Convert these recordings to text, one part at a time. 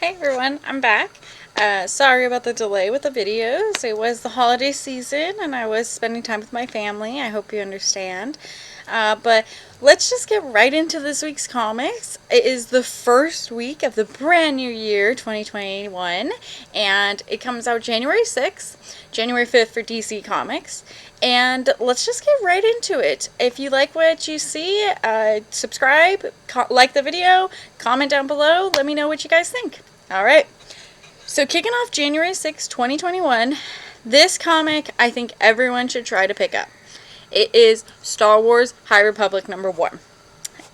Hey everyone, I'm back. Sorry about the delay with the videos. It was the holiday season and I was spending time with my family. I hope you understand. But let's just get right into this week's comics. It is the first week of the brand new year, 2021, and it comes out January 6th, January 5th for DC Comics. And let's just get right into it. If you like what you see, subscribe, like the video, comment down below, let me know what you guys think. Alright, so kicking off January 6, 2021, this comic I think everyone should try to pick up. It is Star Wars High Republic #1.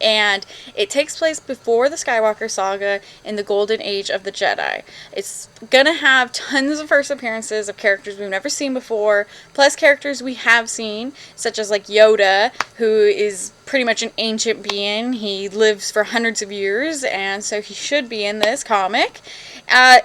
And it takes place before the Skywalker saga in the golden age of the Jedi. It's gonna have tons of first appearances of characters we've never seen before, plus characters we have seen, such as like Yoda, who is pretty much an ancient being. He lives for hundreds of years, and so he should be in this comic.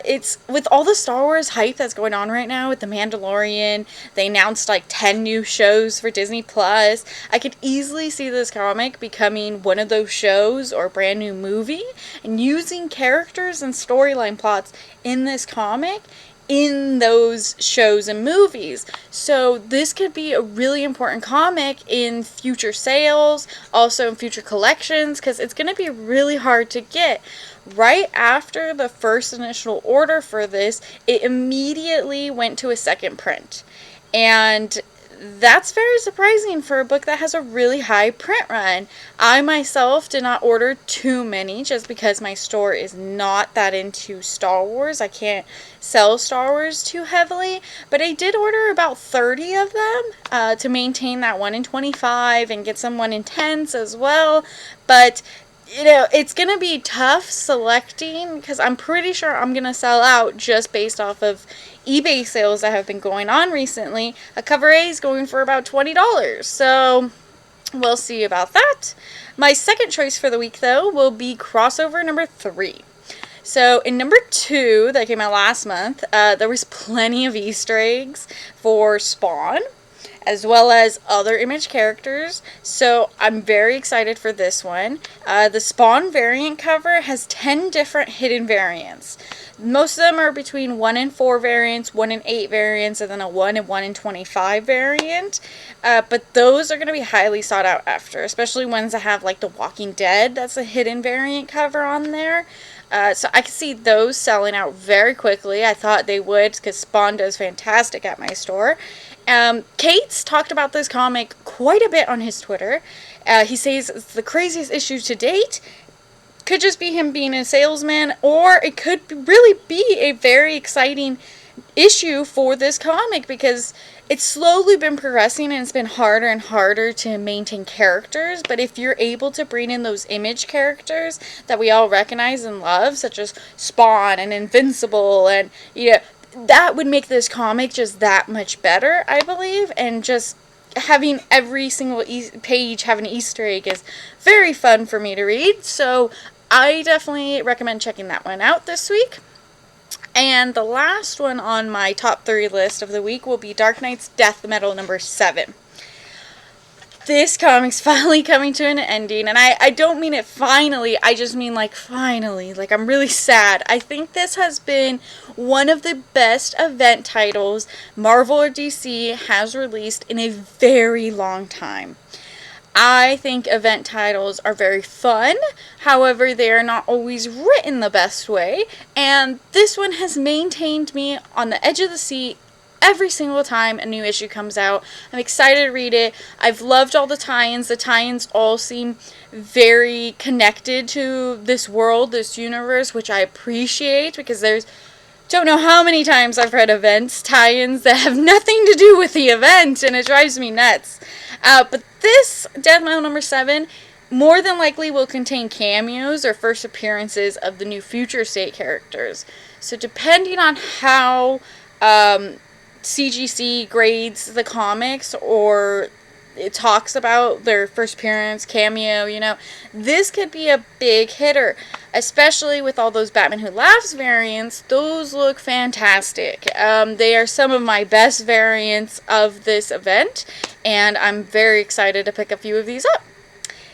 It's with all the Star Wars hype that's going on right now with the Mandalorian. They announced like 10 new shows for Disney Plus. I could easily see this comic becoming one of those shows or a brand new movie, and using characters and storyline plots in this comic in those shows and movies. So this could be a really important comic in future sales, also in future collections, because it's going to be really hard to get. Right after the first initial order for this, it immediately went to a second print. And that's very surprising for a book that has a really high print run. I myself did not order too many just because my store is not that into Star Wars. I can't sell Star Wars too heavily, but I did order about 30 of them to maintain that 1 in 25 and get some 1 in 10s as well. But you know, it's going to be tough selecting because I'm pretty sure I'm going to sell out just based off of eBay sales that have been going on recently. A cover A is going for about $20, so we'll see about that. My second choice for the week, though, will be crossover #3. So in #2 that came out last month, there was plenty of Easter eggs for Spawn, as well as other Image characters, so I'm very excited for this one. The Spawn variant cover has 10 different hidden variants. Most of them are between 1 in 4 variants, 1 in 8 variants, and then a 1 in 25 variant. But those are going to be highly sought out after, especially ones that have like The Walking Dead, that's a hidden variant cover on there. So I can see those selling out very quickly. I thought they would because Spawn does fantastic at my store. Kate's talked about this comic quite a bit on his Twitter. He says it's the craziest issue to date. Could just be him being a salesman, or it could really be a very exciting issue for this comic because it's slowly been progressing and it's been harder and harder to maintain characters. But if you're able to bring in those Image characters that we all recognize and love, such as Spawn and Invincible, and that would make this comic just that much better, I believe. And just having every single page have an Easter egg is very fun for me to read. So I definitely recommend checking that one out this week. And the last one on my top 3 list of the week will be Dark Knight's Death Metal #7. This comic's finally coming to an ending, and I don't mean it finally, I just mean like finally. Like, I'm really sad. I think this has been one of the best event titles Marvel or DC has released in a very long time. I think event titles are very fun, however they are not always written the best way, and this one has maintained me on the edge of the seat every single time a new issue comes out. I'm excited to read it. I've loved all the tie-ins. The tie-ins all seem very connected to this world, this universe, which I appreciate because don't know how many times I've read events tie-ins that have nothing to do with the event, and it drives me nuts. But this Death Metal #7 more than likely will contain cameos or first appearances of the new Future State characters. So depending on how CGC grades the comics, or it talks about their first appearance, cameo, this could be a big hitter, especially with all those Batman Who Laughs variants. Those look fantastic. They are some of my best variants of this event, and I'm very excited to pick a few of these up.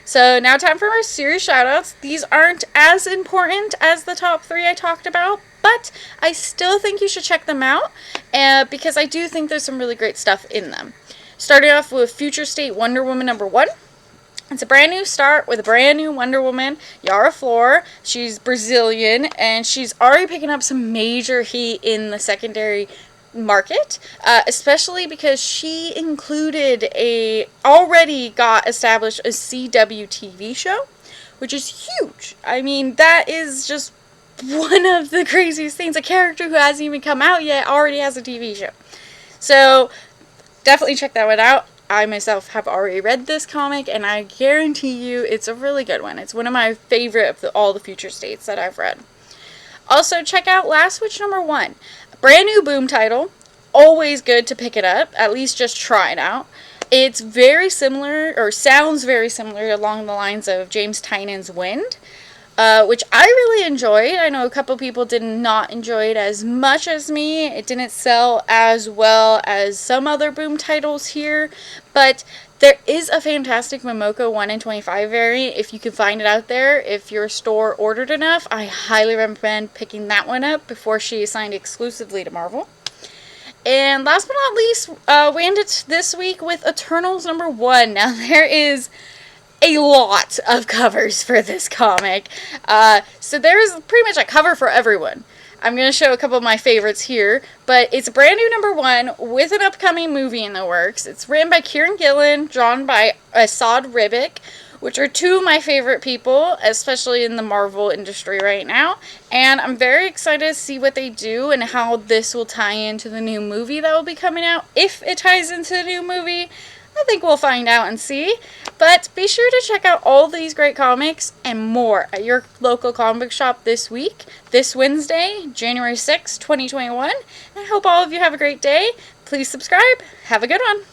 So now time for our series shoutouts. These aren't as important as the top 3 I talked about, but I still think you should check them out because I do think there's some really great stuff in them. Starting off with Future State Wonder Woman number 1. It's a brand new start with a brand new Wonder Woman, Yara Flor. She's Brazilian, and she's already picking up some major heat in the secondary market, especially because she already got established a CW TV show, which is huge. I mean, that is just one of the craziest things. A character who hasn't even come out yet already has a TV show. So definitely check that one out. I myself have already read this comic, and I guarantee you it's a really good one. It's one of my favorite of all the Future States that I've read. Also, check out Last Witch number 1. A brand new Boom title. Always good to pick it up. At least just try it out. It's very similar, or sounds very similar along the lines of James Tynion's Wind, which I really enjoyed. I know a couple people did not enjoy it as much as me. It didn't sell as well as some other Boom titles here, but there is a fantastic Momoko 1 in 25 variant if you can find it out there. If your store ordered enough, I highly recommend picking that one up before she is signed exclusively to Marvel. And last but not least, we ended this week with Eternals number 1. Now there is a lot of covers for this comic. So there is pretty much a cover for everyone. I'm going to show a couple of my favorites here, but it's a brand new number 1 with an upcoming movie in the works. It's written by Kieran Gillen, drawn by Asad Ribic, which are 2 of my favorite people, especially in the Marvel industry right now. And I'm very excited to see what they do and how this will tie into the new movie that will be coming out. If it ties into the new movie, I think we'll find out and see. But be sure to check out all these great comics and more at your local comic shop this week, this Wednesday, January 6, 2021. And I hope all of you have a great day. Please subscribe. Have a good one.